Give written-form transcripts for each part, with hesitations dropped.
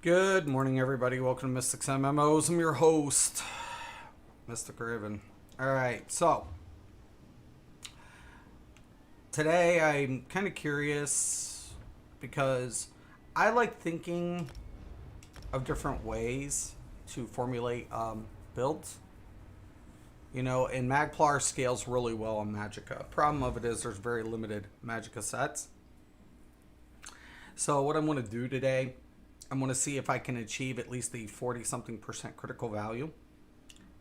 Good morning, everybody. Welcome to Mystics MMOs. I'm your host, Mystic Raven. Alright, so today I'm kind of curious because I like thinking of different ways to formulate builds. You know, and Magplar scales really well on Magicka. Problem of it is there's very limited Magicka sets. So what I'm going to do today, I'm going to see if I can achieve at least the 40-something% critical value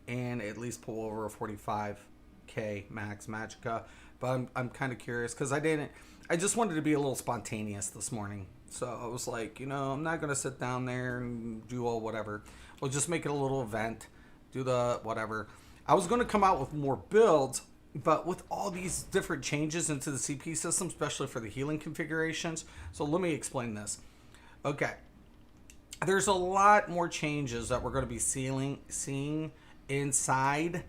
and at least pull over a 45k max Magicka. But I'm kind of curious because I just wanted to be a little spontaneous this morning. So I was like, you know, I'm not going to sit down there and do all whatever. We'll just make it a little event, do the whatever. I was going to come out with more builds, but with all these different changes into the CP system, especially for the healing configurations. So let me explain this. Okay. There's a lot more changes that we're going to be seeing inside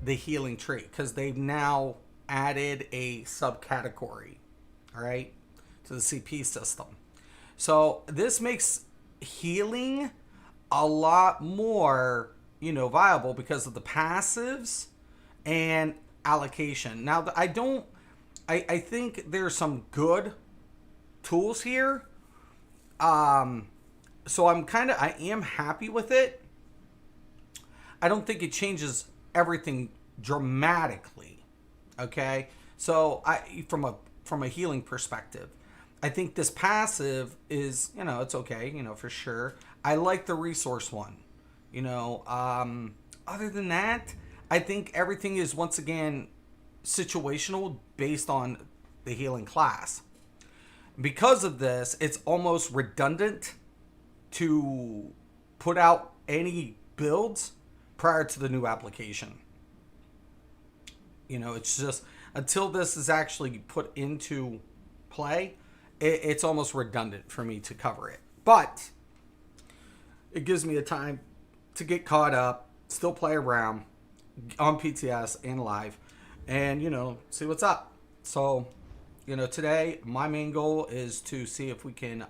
the healing tree because they've now added a subcategory, all right, to the CP system. So this makes healing a lot more, viable because of the passives and allocation. Now, I think there's some good tools here. So I am happy with it. I don't think it changes everything dramatically. Okay. So from a healing perspective, I think this passive is, it's okay, for sure. I like the resource one, other than that, I think everything is once again situational based on the healing class. Because of this, it's almost redundant to put out any builds prior to the new application. It's just until this is actually put into play, it's almost redundant for me to cover it. But it gives me a time to get caught up, still play around on PTS and live, and, see what's up. So, today my main goal is to see if we can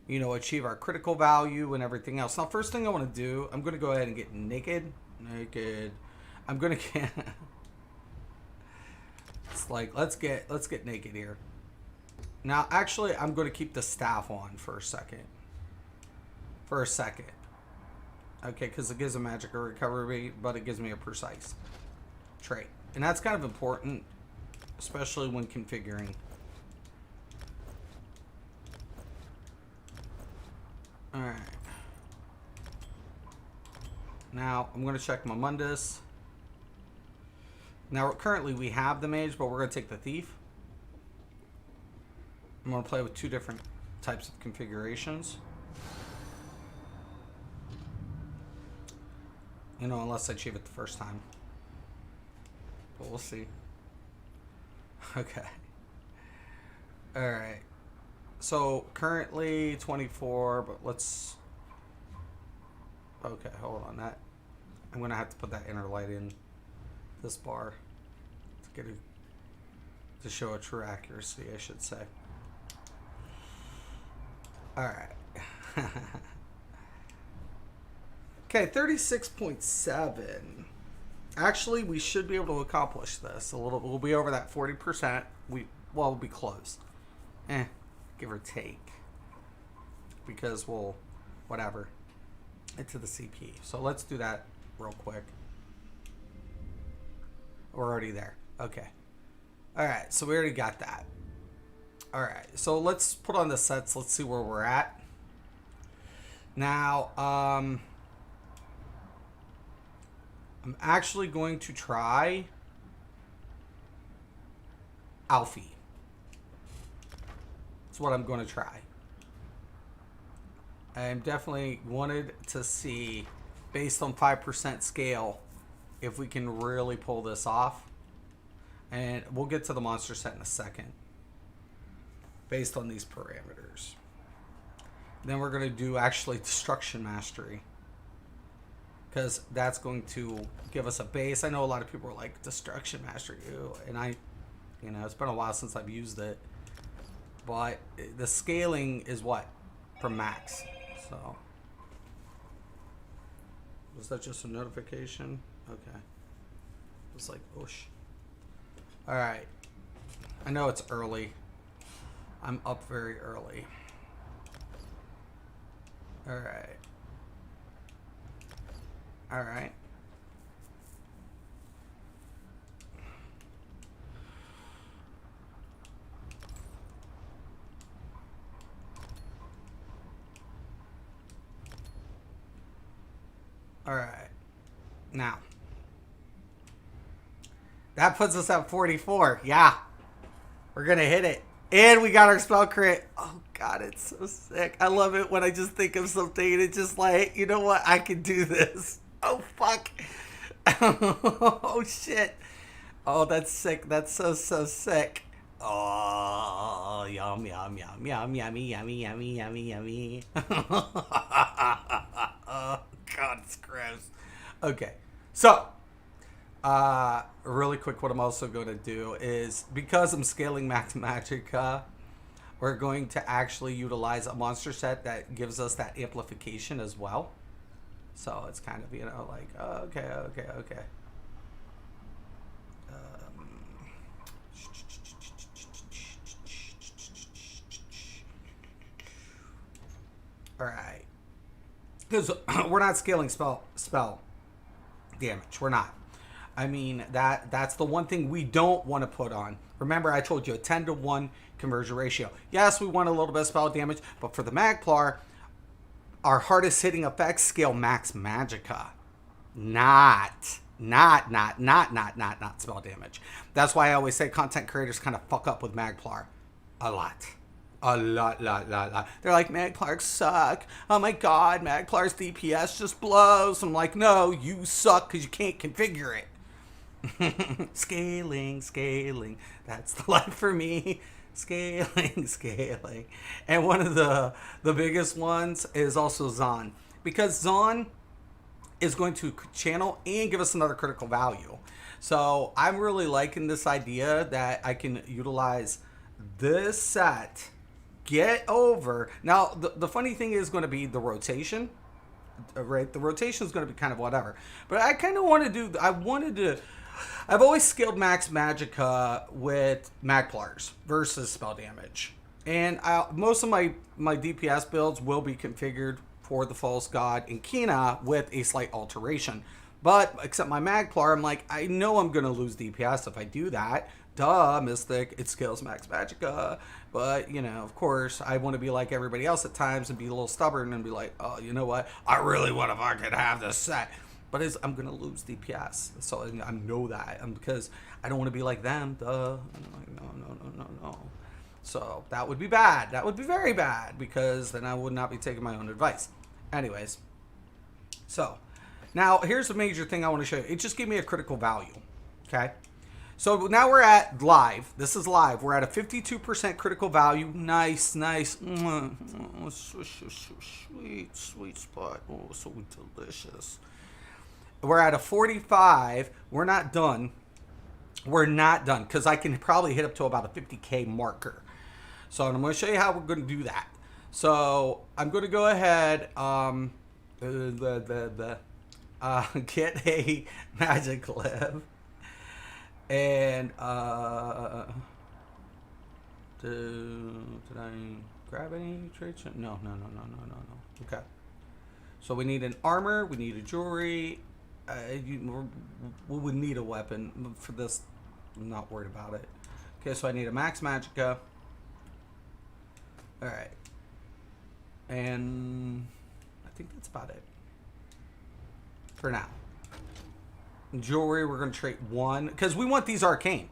achieve our critical value and everything else. Now, first thing I want to do, I'm going to go ahead and get naked. I'm going to get... It's like, let's get naked here. Now, actually, I'm going to keep the staff on for a second. Okay, because it gives a Magicka recovery, but it gives me a precise trait. And that's kind of important, especially when configuring. Alright. Now, I'm going to check my Mundus. Now, currently we have the mage, but we're going to take the thief. I'm going to play with two different types of configurations. Unless I achieve it the first time. But we'll see. Okay. Alright. So, currently 24, but let's... Okay, hold on. I'm going to have to put that inner light in this bar to show a true accuracy, I should say. Alright. Okay, 36.7. Actually, we should be able to accomplish this. We'll be over that 40%. We'll be close. Give or take. Because whatever. Into the CP. So let's do that real quick. We're already there. Okay. Alright, so we already got that. Alright, so let's put on the sets. Let's see where we're at. Now, I'm actually going to try Alfie. That's what I'm going to try. I'm definitely wanted to see, based on 5% scale, if we can really pull this off. And we'll get to the monster set in a second, based on these parameters. Then we're going to do actually Destruction Mastery, because that's going to give us a base. I know a lot of people are like, Destruction Mastery, ew. And it's been a while since I've used it. But the scaling is what? From max. So, was that just a notification? Okay. It's like, whoosh. All right. I know it's early. I'm up very early. All right. All right. All right. Now, that puts us at 44. Yeah. We're going to hit it. And we got our spell crit. Oh, God, it's so sick. I love it when I just think of something and it's just like, you know what? I can do this. Oh, fuck. Oh, shit. Oh, that's sick. That's so sick. Oh, yum, yum, yum, yum, yummy, yummy, yummy, yummy, yummy. Oh, God, it's gross. Okay. So, really quick, what I'm also going to do is, because I'm scaling Magicka, we're going to actually utilize a monster set that gives us that amplification as well. So it's kind of, you know, like, oh, okay. All right. Because we're not scaling spell damage. We're not. I mean, that's the one thing we don't want to put on. Remember, I told you a 10 to 1 conversion ratio. Yes, we want a little bit of spell damage, but for the Magplar, our hardest hitting effects scale max Magicka. Not spell damage. That's why I always say content creators kind of fuck up with Magplar. A lot. A lot. They're like, Magplars suck. Oh my God, Magplar's DPS just blows. I'm like, no, you suck because you can't configure it. Scaling. That's the life for me. Scaling. And one of the biggest ones is also Zon. Because Zon is going to channel and give us another critical value. So I'm really liking this idea that I can utilize this set, get over. Now, the funny thing is going to be the rotation. Right? The rotation is going to be kind of whatever. But I kind of want to do, I've always scaled max Magicka with Magplars versus spell damage. And most of my DPS builds will be configured for the False God and Kina with a slight alteration. But, except my Magplar, I'm like, I know I'm going to lose DPS if I do that. Duh, Mystic, it scales max Magicka. But, you know, of course, I want to be like everybody else at times and be a little stubborn and be like, oh, you know what? I really want to fucking have this set. But I'm going to lose DPS. So I know that. Because I don't want to be like them. Duh. I'm like, no. So that would be bad. That would be very bad. Because then I would not be taking my own advice. Anyways. So, now here's a major thing I want to show you. It just gave me a critical value. Okay? So now we're at live. This is live. We're at a 52% critical value. Nice. Oh, sweet spot. Oh, so delicious. We're at a 45. We're not done. Because I can probably hit up to about a 50K marker. So I'm going to show you how we're going to do that. So I'm going to go ahead, get a magic lib. And did I grab any traits? No. Okay. So we need an armor. We need a jewelry. We would need a weapon for this. I'm not worried about it. Okay, so I need a max Magicka. All right. And I think that's about it for now. Jewelry, we're going to trade one because we want these arcane.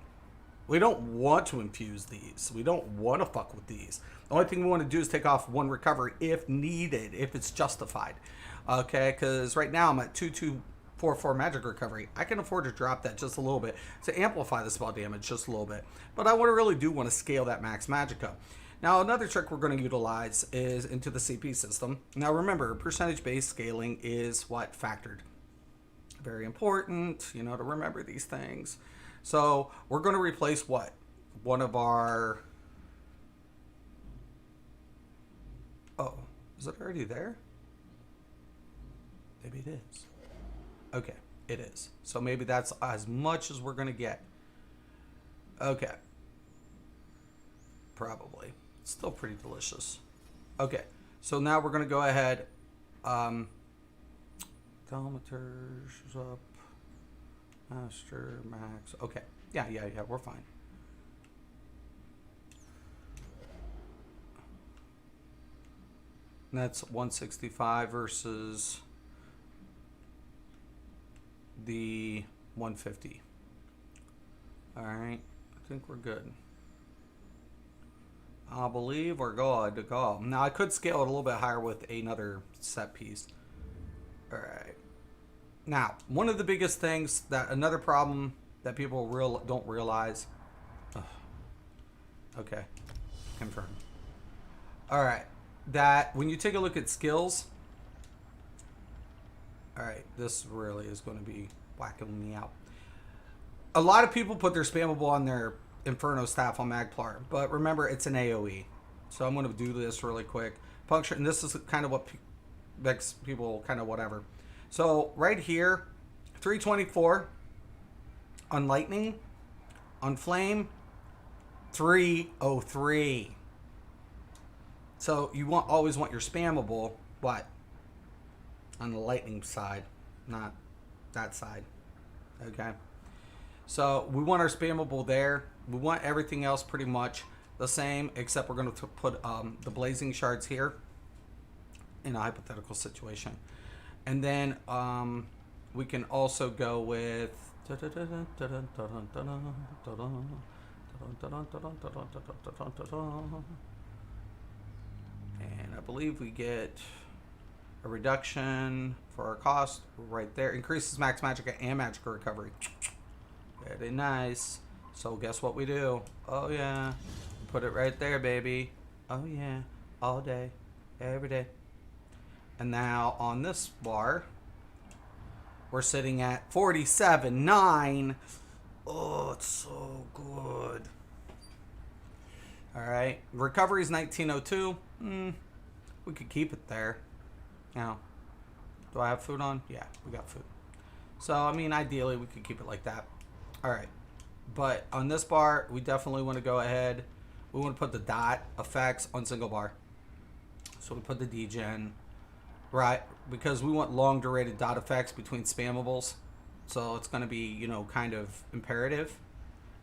We don't want to infuse these. We don't want to fuck with these. The only thing we want to do is take off one recovery if needed, if it's justified. Okay, because right now I'm at 2244 magic recovery. I can afford to drop that just a little bit to amplify the spell damage just a little bit. But I really do want to scale that max Magicka. Now, another trick we're going to utilize is into the CP system. Now, remember, percentage-based scaling is what factored. Very important, to remember these things. So we're going to replace what? One of our... Oh, is it already there? Maybe it is. Okay, it is. So maybe that's as much as we're going to get. Okay. Probably. Still pretty delicious. Okay, so now we're going to go ahead. Thermometers up. Master, max. Okay. Yeah, we're fine. And that's 165 versus the 150. All right, I think we're good. I believe we're good to go. Now I could scale it a little bit higher with another set piece. All right. Now, one of the biggest things that another problem that people don't realize. Ugh. Okay, confirm. All right, that when you take a look at skills. All right, this really is going to be whacking me out. A lot of people put their spammable on their Inferno staff on Magplar, but remember it's an AoE. So I'm going to do this really quick. Puncture, and this is kind of what makes people kind of whatever. So right here, 324 on lightning, on flame, 303. So you always want your spammable, but on the lightning side, not that side. Okay. So we want our spammable there. We want everything else pretty much the same, except we're going to put the blazing shards here in a hypothetical situation. And then we can also go with and I believe we get a reduction for our cost right there. Increases max Magicka and Magicka recovery. Very nice. So guess what we do? Oh yeah. Put it right there, baby. Oh yeah. All day. Every day. And now on this bar, we're sitting at 47.9. Oh, it's so good. All right. Recovery is 1902. We could keep it there. Now, do I have food on? Yeah, we got food. So, I mean, ideally, we could keep it like that. All right. But on this bar, we definitely want to go ahead. We want to put the dot effects on single bar. So we put the degen. Right, because we want long durated dot effects between spammables. So it's going to be, you know, kind of imperative.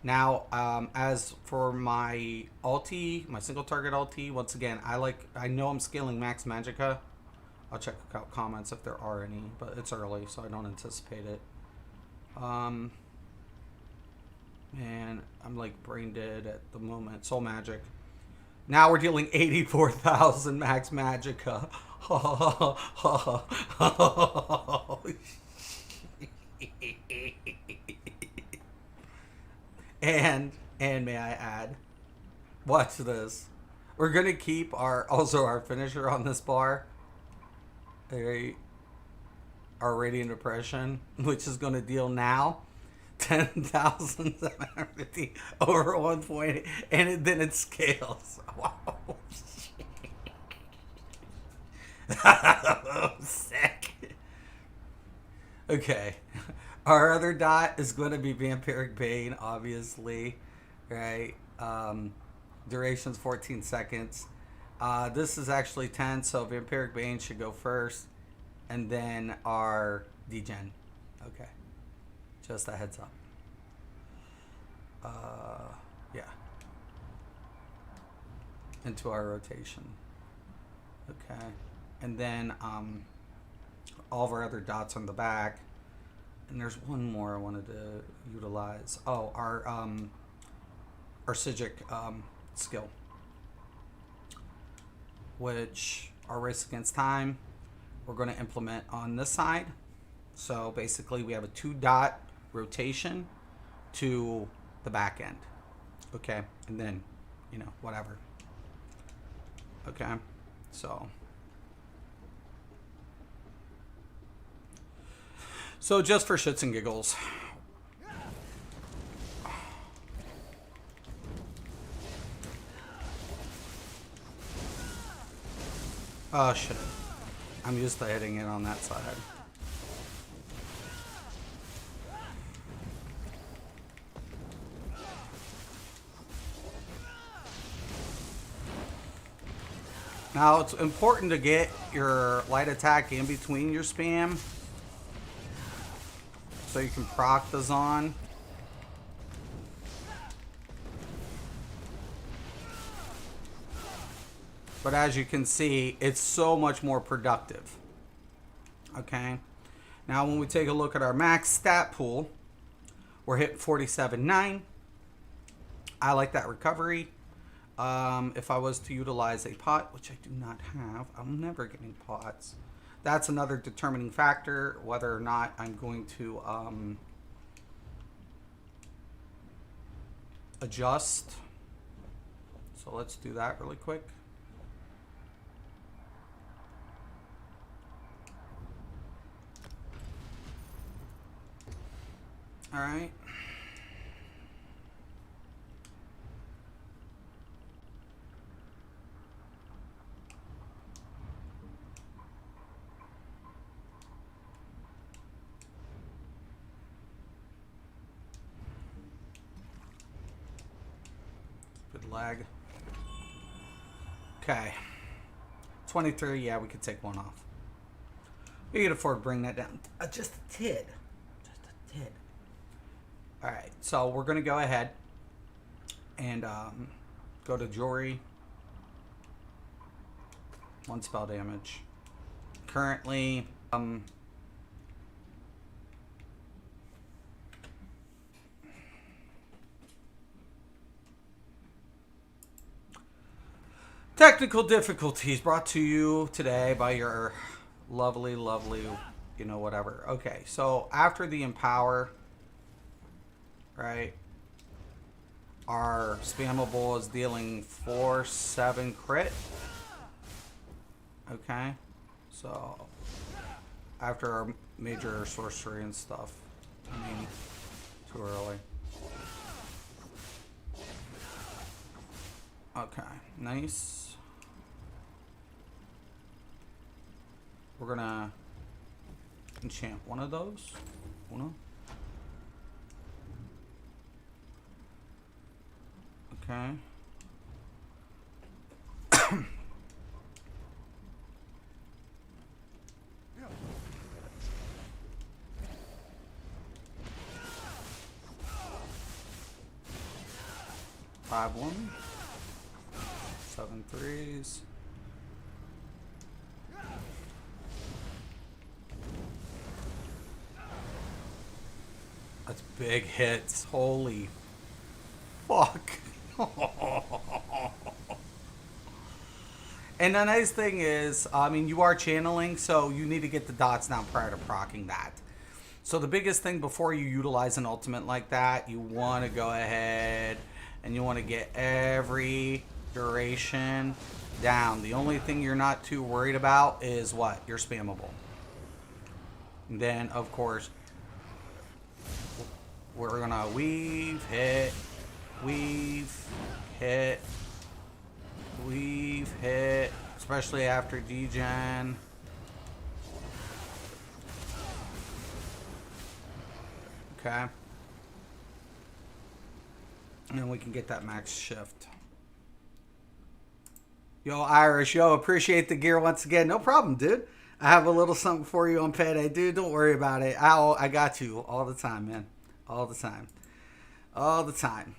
Now, as for my ulti, my single target ulti, once again, I know I'm scaling max Magicka. I'll check out comments if there are any, but it's early, so I don't anticipate it. And I'm like brain dead at the moment. Soul Magic. Now we're dealing 84,000 max Magicka. and may I add, watch this. We're gonna keep our finisher on this bar. Our Radiant Depression, which is gonna deal now 10,750 over 1.8, and then it scales. Wow. Sick. Okay. Our other dot is going to be Vampiric Bane, obviously. Right? Duration's 14 seconds. This is actually 10, so Vampiric Bane should go first. And then our degen. Okay. Just a heads up. Yeah. Into our rotation. Okay. And then all of our other dots on the back. And there's one more I wanted to utilize. Oh, our Psijic skill. Which our Race Against Time, we're going to implement on this side. So basically we have a 2-dot rotation to the back end. Okay. And then, you know, whatever. Okay. So just for shits and giggles. Oh shit. I'm used to hitting it on that side. Now it's important to get your light attack in between your spam so you can proc the Zon. But as you can see, it's so much more productive. Okay. Now when we take a look at our max stat pool, we're hitting 47.9. I like that recovery. If I was to utilize a pot, which I do not have, I'm never getting pots. That's another determining factor, whether or not I'm going to adjust. So let's do that really quick. All right. Good lag. Okay. 23, yeah, we could take one off. We could afford to bring that down. Just a tid. Just a tid. Alright, so we're going to go ahead and go to jewelry. 1 spell damage. Currently, technical difficulties brought to you today by your lovely, you know, whatever. Okay, so after the empower, right, our spammable is dealing 4/7 crit. Okay, so after our major sorcery and stuff, I mean, too early. Okay, nice. We're gonna enchant one of those. Uno. Okay. Five one. 7 threes. That's big hits. Holy fuck. And the nice thing is, I mean, you are channeling, so you need to get the dots down prior to proccing that. So the biggest thing before you utilize an ultimate like that, you want to go ahead and you want to get every duration down. The only thing you're not too worried about is what? Your spammable. And then, of course, we're going to weave, hit, weave, hit, weave, hit, especially after degen. Okay. And then we can get that max shift. Yo, Irish, yo, appreciate the gear once again. No problem, dude. I have a little something for you on Payday, dude. Don't worry about it. I got you all the time, man. All the time. All the time.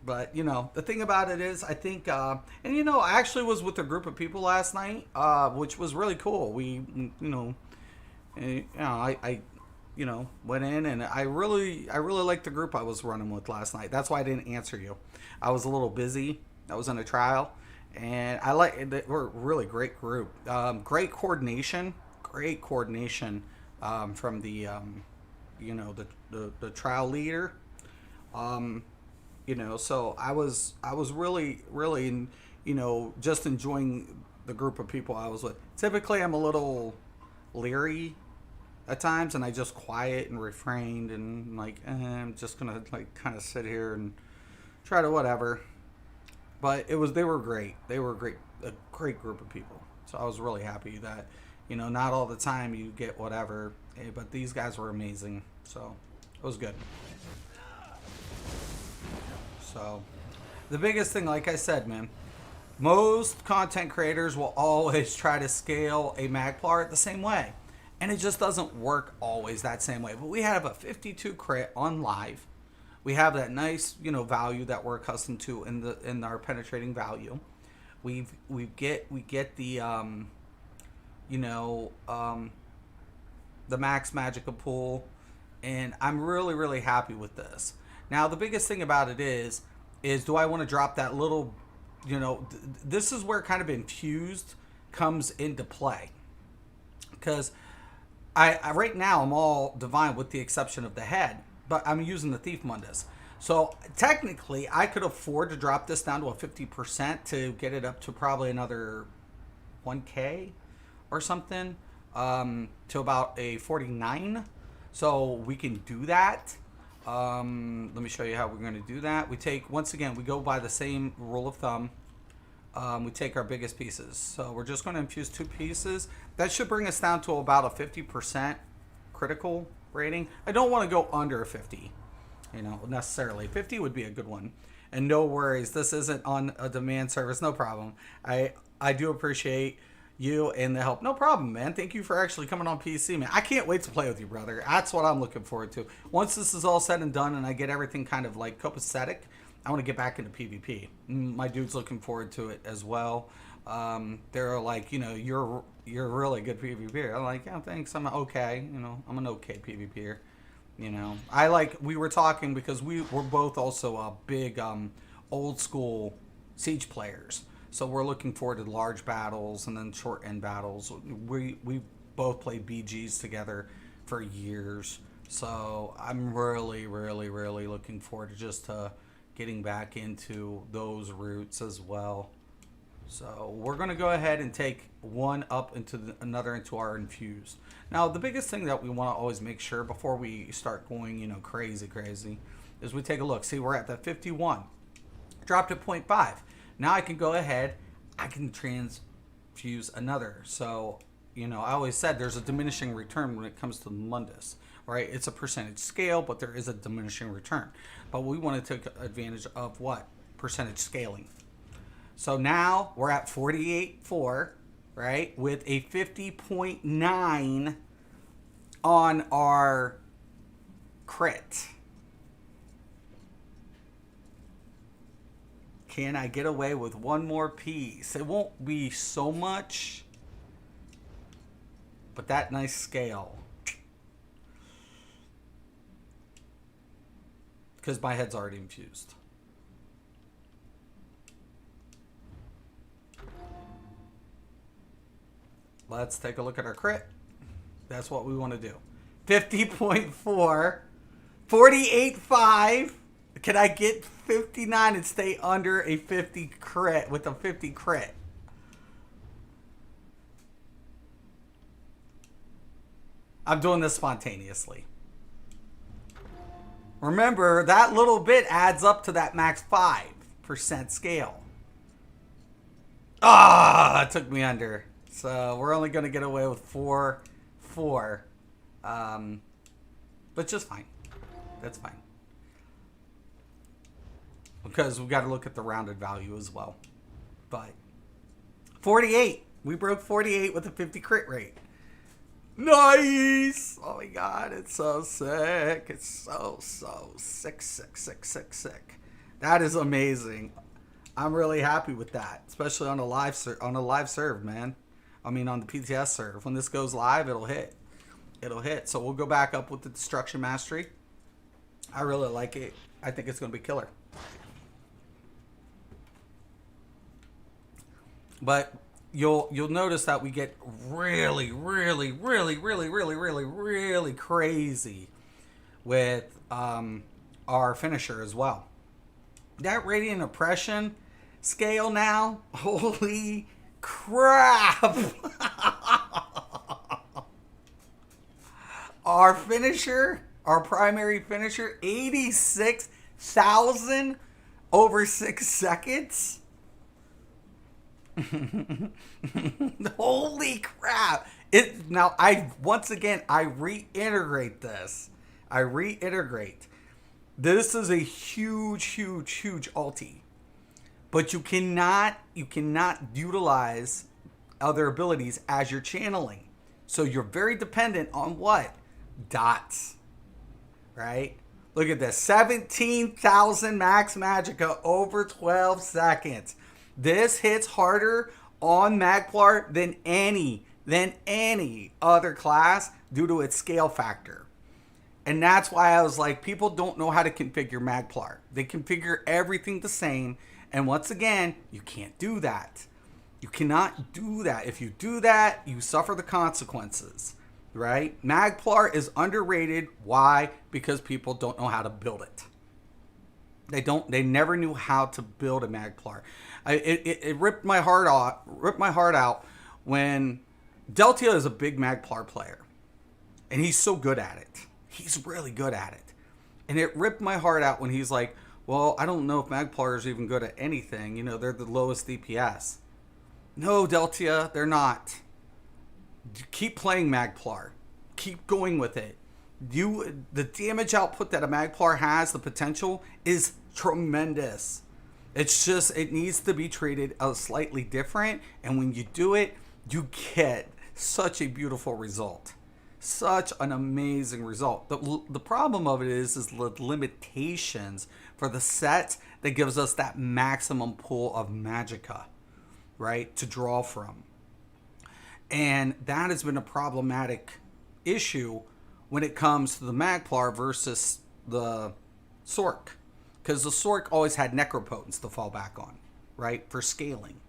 But, you know, the thing about it is, I think, and, you know, I actually was with a group of people last night, which was really cool. We, I you know, went in and I really liked the group I was running with last night. That's why I didn't answer you. I was a little busy. I was in a trial. And I like it. We're a really great group. Great coordination from the, you know, the trial leader. You know, so I was really, you know, just enjoying the group of people I was with. Typically, I'm a little leery at times, and I just quiet and refrained and like, I'm just gonna like kind of sit here and try to whatever. But they were great. They were a great group of people. So I was really happy that, you know, not all the time you get whatever, but these guys were amazing. So it was good. So the biggest thing, like I said, man, Most content creators will always try to scale a Magplar the same way. And it just doesn't work always that same way. But we have a 52 crit on live. We have that nice, value that we're accustomed to in our penetrating value. We get the the max Magicka pool, and I'm really, really happy with this. Now, the biggest thing about it is do I want to drop that little, this is where kind of infused comes into play. Because I right now I'm all divine with the exception of the head, but I'm using the Thief Mundus. So technically, I could afford to drop this down to a 50% to get it up to probably another 1K or something, to about a 49. So we can do that. Let me show you how we're going to do that. We take, once again, we go by the same rule of thumb. We take our biggest pieces. So we're just going to infuse 2 pieces. That should bring us down to about a 50% critical rating. I don't want to go under a 50, necessarily. 50 would be a good one. And no worries, this isn't on a demand service, no problem. I do appreciate you and the help. No problem, man. Thank you for actually coming on PC, man. I can't wait to play with you, brother. That's what I'm looking forward to. Once this is all said and done and I get everything kind of like copacetic, I want to get back into PvP. My dude's looking forward to it as well. They're like, you're really good PvPer. I'm like, yeah, thanks. I'm okay. I'm an okay PvPer. We were talking because we're both also big old school Siege players. So we're looking forward to large battles and then short end battles. We both played BGs together for years. So I'm really, really, really looking forward to just getting back into those routes as well. So we're going to go ahead and take one up into another into our infused. Now, the biggest thing that we want to always make sure before we start going, crazy, is we take a look. See, we're at the 51. Dropped at 0.5. Now I can go ahead, I can transfuse another. So, I always said there's a diminishing return when it comes to the Mundus, right? It's a percentage scale, but there is a diminishing return. But we want to take advantage of what? Percentage scaling. So now we're at 48.4, right? With a 50.9 on our crit. Can I get away with one more piece? It won't be so much, but that nice scale. Because my head's already infused. Let's take a look at our crit. That's what we want to do. 50.4, 48.5. Can I get 59 and stay under a 50 crit with a 50 crit? I'm doing this spontaneously. Remember, that little bit adds up to that max 5% scale. It took me under. So we're only going to get away with 4. But just fine. That's fine. Because we've got to look at the rounded value as well. But 48. We broke 48 with a 50 crit rate. Nice! Oh my god, it's so sick. It's so sick. That is amazing. I'm really happy with that, especially on a live serve, man. I mean, on the PTS serve. When this goes live, it'll hit. So we'll go back up with the Destruction Mastery. I really like it. I think it's going to be killer. But you'll notice that we get really crazy with our finisher as well. That Radiant Oppression scale now, holy crap! Our finisher, our primary finisher, 86,000 over 6 seconds. Holy crap! Now I reiterate this. This is a huge ulti. But you cannot utilize other abilities as you're channeling. So you're very dependent on what? Dots. Right? Look at this. 17,000 max Magicka over 12 seconds. This hits harder on Magplar than any other class due to its scale factor. And that's why I was like, people don't know how to configure Magplar. They configure everything the same. And once again, you can't do that. You cannot do that. If you do that, you suffer the consequences, right? Magplar is underrated. Why? Because people don't know how to build it. They never knew how to build a Magplar. It ripped my heart out when Deltia is a big Magplar player. And he's so good at it. He's really good at it. And it ripped my heart out when he's like, well, I don't know if Magplar is even good at anything. You know, they're the lowest DPS. No, Deltia, they're not. Keep playing Magplar. Keep going with it. The damage output that a Magplar has, the potential, is tremendous. It's just, it needs to be treated slightly different. And when you do it, you get such a beautiful result. Such an amazing result. The problem of it is the limitations for the set that gives us that maximum pool of Magicka, right, to draw from. And that has been a problematic issue when it comes to the Magplar versus the Sork. Because the Sork always had Necropotence to fall back on, right, for scaling.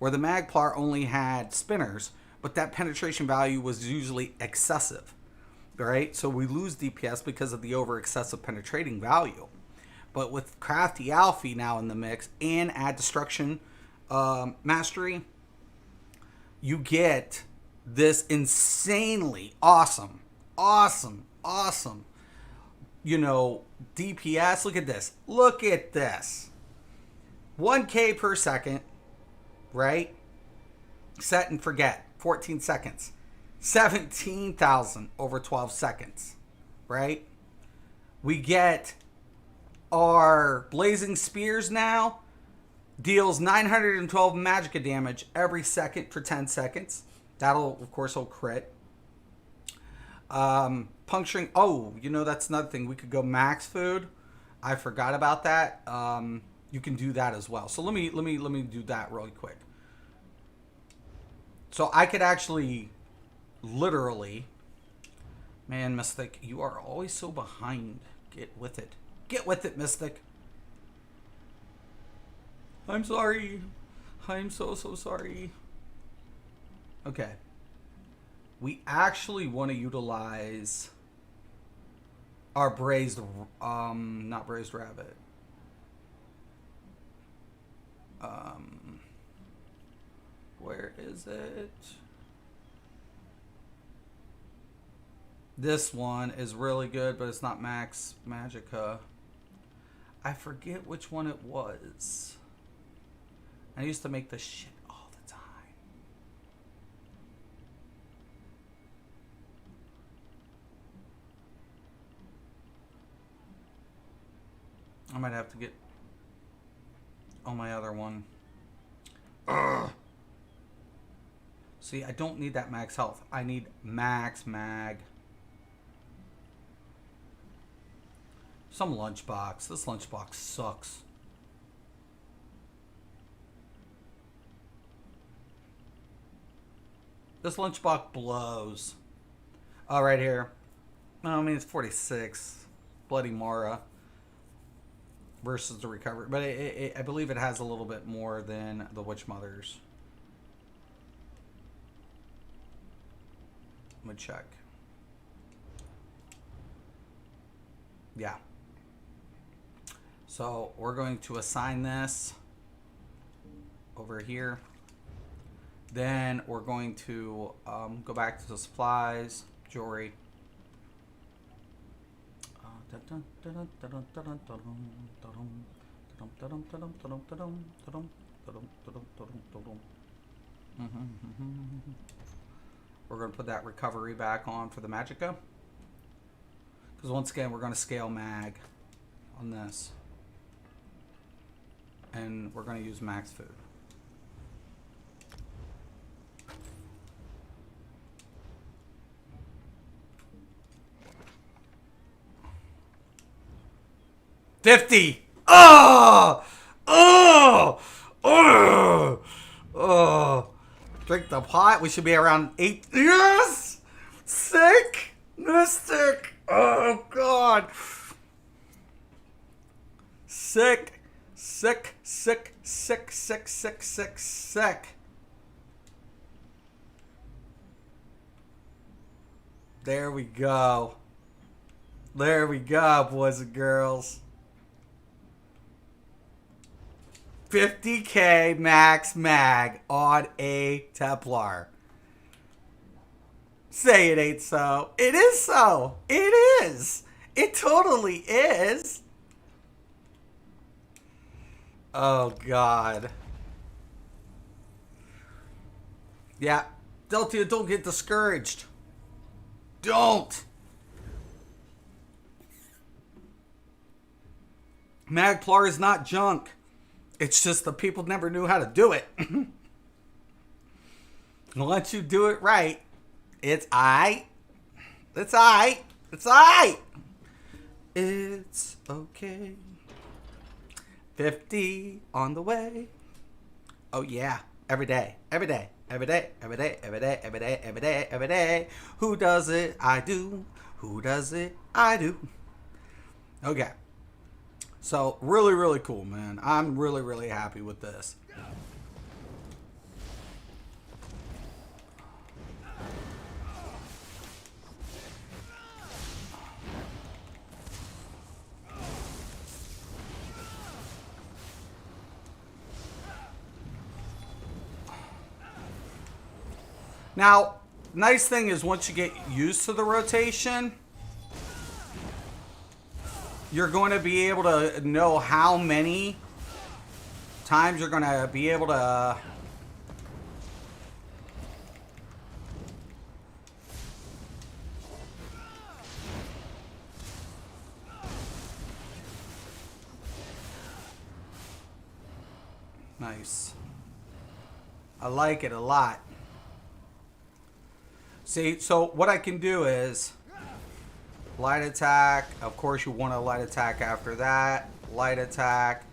Where the Magplar only had Spinners, but that penetration value was usually excessive, right? So we lose DPS because of the over excessive penetrating value. But with Crafty Alfie now in the mix and add Destruction Mastery, you get this insanely awesome, you know, DPS. Look at this. Look at this. 1K per second, right? Set and forget. 14 seconds. 17,000 over 12 seconds, right? We get our Blazing Spears now. Deals 912 Magicka damage every second for 10 seconds. That'll, of course, will crit. Puncturing. Oh, you know, that's another thing. We could go max food. I forgot about that. You can do that as well. So let me do that really quick. So I could actually, literally, man, Mystic, you are always so behind. Get with it. Get with it, Mystic. I'm sorry. I'm so sorry. Okay. We actually want to utilize our braised, not braised rabbit. Where is it? This one is really good, but it's not max Magicka. I forget which one it was. I used to make this shit all the time. I might have to get on my other one. Ugh. See, I don't need that max health. I need max mag. Some lunchbox. This lunchbox sucks. This lunchbox blows. Oh, right here. No, I mean, it's 46. Bloody Mara versus the recovery. But I believe it has a little bit more than the Witch Mothers. Let me check. Yeah. So we're going to assign this over here. Then we're going to go back to the supplies, jewelry. We're going to put that recovery back on for the Magicka. Because once again, we're going to scale mag on this. And we're going to use max food. $50. Oh! Oh! Oh! Oh! Drink the pot. We should be around 8. Yes! Sick! Mystic! Oh, God. Sick. Sick. Sick. Sick. Sick. Sick. Sick. Sick. There we go. There we go, boys and girls. 50K max mag on a Templar. Say it ain't so. It is so. It is. It totally is. Oh, God. Yeah. Delta, don't get discouraged. Don't. Magplar is not junk. It's just the people never knew how to do it. Once you do it right, it's aight. It's aight. It's aight. It's okay. 50 on the way. Oh, yeah. Every day. Every day. Every day. Every day. Every day. Every day. Every day. Every day. Who does it? I do. Who does it? I do. Okay. So, really, really cool, man. I'm really, really happy with this. Now, nice thing is once you get used to the rotation, you're going to be able to know how many times you're going to be able to nice. I like it a lot. See, so what I can do is light attack. Of course, you want to light attack after that. Light attack.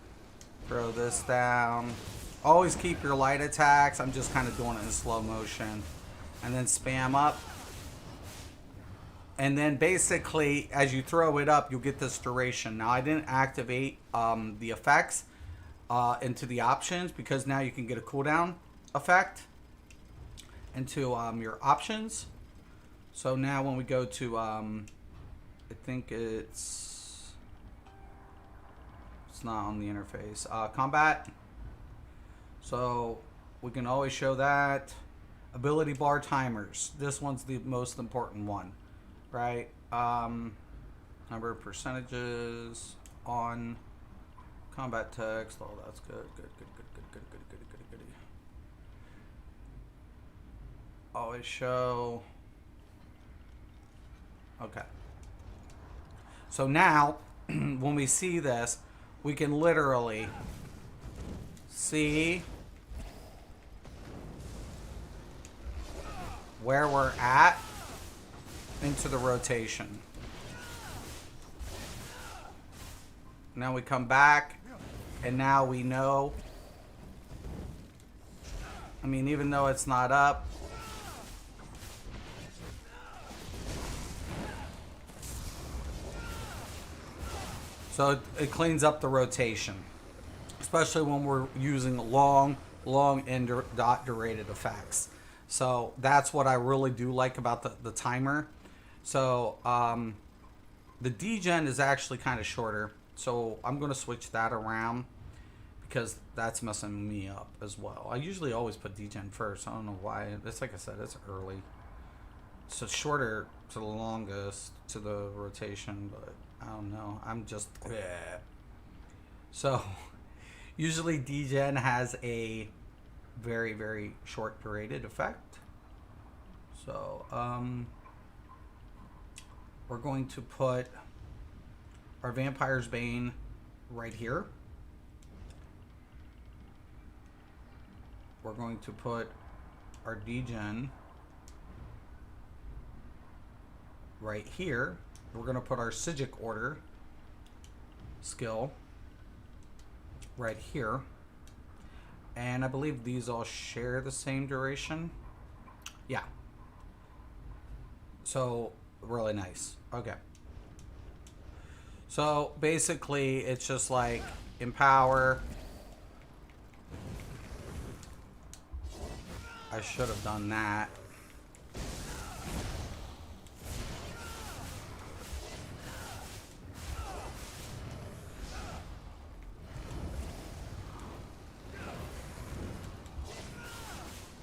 Throw this down. Always keep your light attacks. I'm just kind of doing it in slow motion. And then spam up. And then basically, as you throw it up, you'll get this duration. Now, I didn't activate the effects into the options because now you can get a cooldown effect into your options. So now when we go to, I think it's not on the interface, combat. So we can always show that. Ability bar timers. This one's the most important one, right? Number of percentages on combat text. Oh, that's good. Good. Always show. Okay. So now, when we see this, we can literally see where we're at into the rotation. Now we come back, and now we know. I mean, even though it's not up, so it cleans up the rotation, especially when we're using long and dot durated effects. So that's what I really do like about the timer. So the degen is actually kind of shorter. So I'm going to switch that around because that's messing me up as well. I usually always put degen first. I don't know why. It's like I said, it's early. So shorter to the longest to the rotation, but I don't know. I'm just bleh. So usually degen has a very, very short durated effect. So we're going to put our Vampire's Bane right here. we're going to put our degen right here. We're going to put our Sigic order skill right here. And I believe these all share the same duration. Yeah. So, really nice. Okay. So, basically, it's just like empower. I should have done that.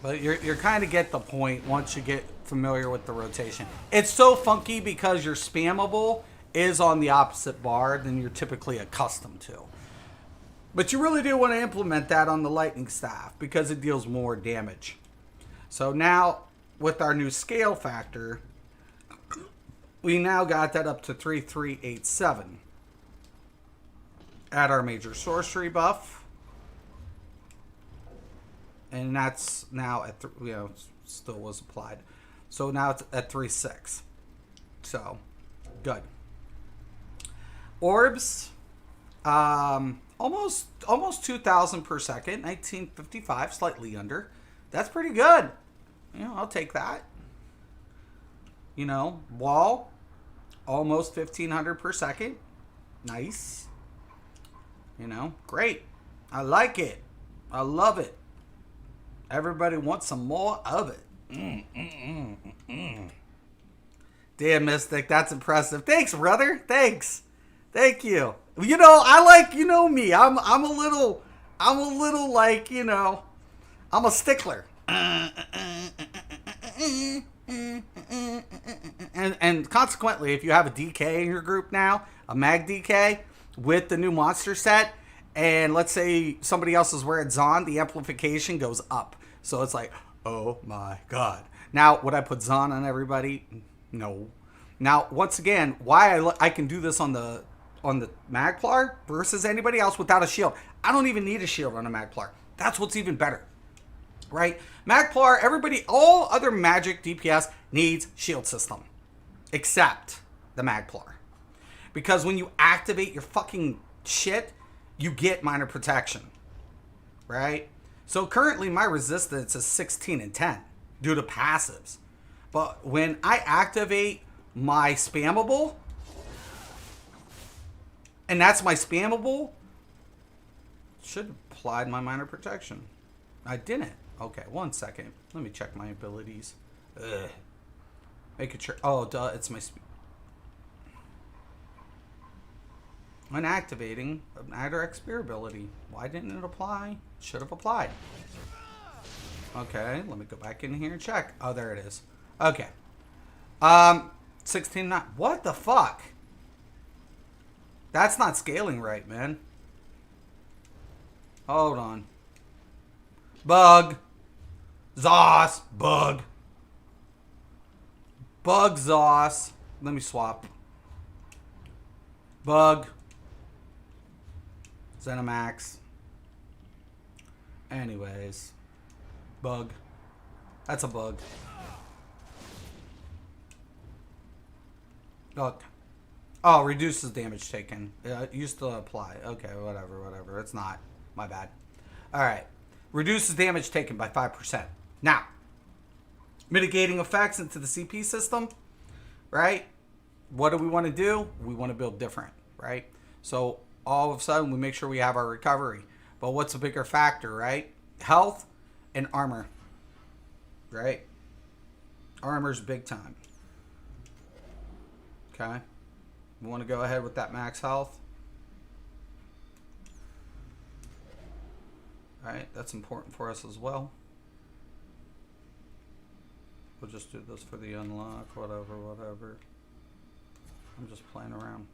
But you're kind of get the point once you get familiar with the rotation. It's so funky because your spammable is on the opposite bar than you're typically accustomed to. But you really do want to implement that on the lightning staff because it deals more damage. So now with our new scale factor, we now got that up to 3387. Add our major sorcery buff. And that's now at, still was applied. So now it's at 3.6. So, good. Orbs, almost 2,000 per second, 1955, slightly under. That's pretty good. I'll take that. Wall, almost 1,500 per second. Nice. Great. I like it. I love it. Everybody wants some more of it. Damn, Mystic, that's impressive. Thanks, brother. Thanks. Thank you. I like, me. I'm a little like, I'm a stickler. And consequently, if you have a DK in your group now, a Mag DK with the new monster set, and let's say somebody else is wearing Zon, the amplification goes up. So it's like, oh my god. Now, would I put Zon on everybody? No. Now, once again, why I can do this on the Magplar versus anybody else without a shield. I don't even need a shield on a Magplar. That's what's even better. Right? Magplar, all other magic DPS needs shield system. Except the Magplar. Because when you activate your fucking shit, you get minor protection. Right? So currently my resistance is 16 and 10 due to passives. But when I activate my spammable, and that's my spammable, should have applied my minor protection. I didn't. Okay, 1 second. Let me check my abilities. Making sure. Oh, duh, it's my when activating an Adder Spear ability. Why didn't it apply? Should have applied. Okay, let me go back in here and check. Oh, there it is. Okay. 16.9. What the fuck? That's not scaling right, man. Hold on. Bug. Zos. Bug. Bug Zos. Let me swap. Bug. Zenimax. Anyways. Bug. That's a bug. Look. Oh, reduces damage taken. It used to apply. Okay, whatever. It's not. My bad. Alright. Reduces damage taken by 5%. Now. Mitigating effects into the CP system. Right? What do we want to do? We want to build different. Right? So, all of a sudden, we make sure we have our recovery. But what's a bigger factor, right? Health and armor. Right? Armor's big time. Okay? We want to go ahead with that max health. Alright, that's important for us as well. We'll just do this for the unlock, whatever. I'm just playing around.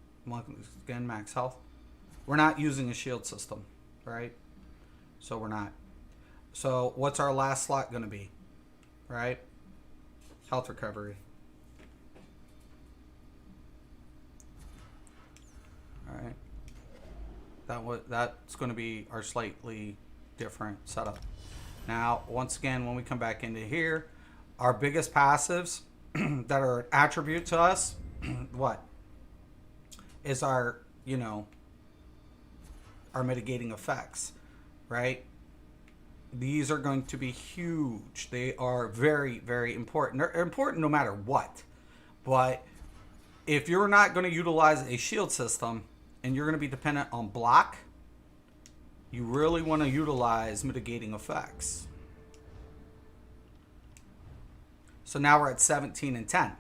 Again, max health. We're not using a shield system, right? So we're not. So what's our last slot going to be, right? Health recovery. All right. That's going to be our slightly different setup. Now, once again, when we come back into here, our biggest passives that are an attribute to us, what? Is our, our mitigating effects, right? These are going to be huge. They are very, very important. They're important no matter what. But if you're not going to utilize a shield system and you're going to be dependent on block, you really want to utilize mitigating effects. So now we're at 17 and 10.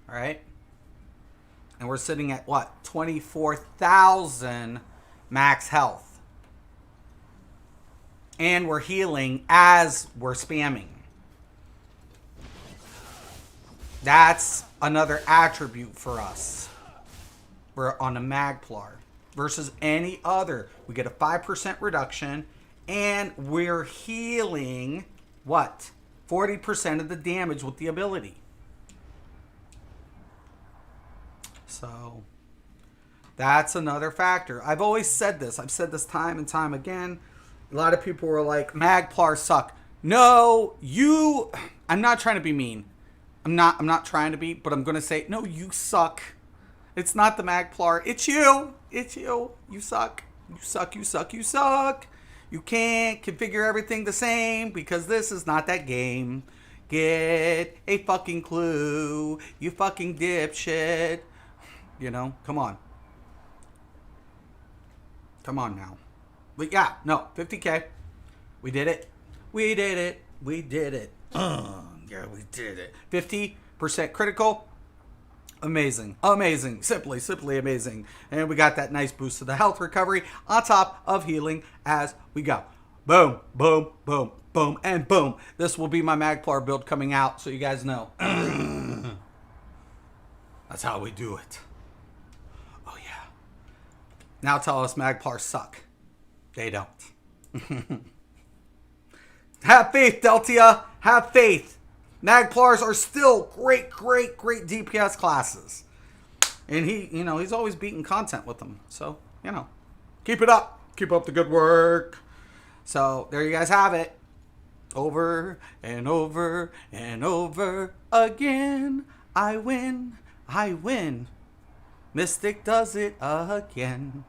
All right? And we're sitting at what? 24,000 max health. And we're healing as we're spamming. That's another attribute for us. We're on a Magplar versus any other. We get a 5% reduction and we're healing what? 40% of the damage with the ability. So that's another factor. I've always said this. I've said this time and time again. A lot of people were like, Magplar suck. No, I'm not trying to be mean. I'm not trying to be, but I'm going to say, no, you suck. It's not the Magplar. It's you. It's you. You suck. You suck. You suck. You suck. You can't configure everything the same because this is not that game. Get a fucking clue. You fucking dipshit. Come on. Come on now. But yeah, no, 50K. We did it. We did it. We did it. Yeah, we did it. 50% critical. Amazing. Amazing. Simply amazing. And we got that nice boost to the health recovery on top of healing as we go. Boom, boom, boom, boom, and boom. This will be my Magplar build coming out so you guys know. That's how we do it. Oh, yeah. Now tell us Magplar suck. They don't. Have faith, Deltia. Have faith. Magplars are still great DPS classes. And he's always beating content with them. So, keep it up. Keep up the good work. So, there you guys have it. Over and over and over again. I win. I win. Mystic does it again.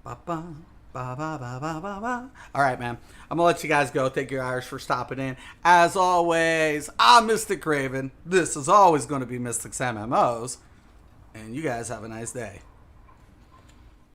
Ba-ba. Ba, ba, ba, ba, ba, ba. All right, man. I'm going to let you guys go. Thank you, Irish, for stopping in. As always, I'm Mystic Raven. This is always going to be Mystic's MMOs. And you guys have a nice day.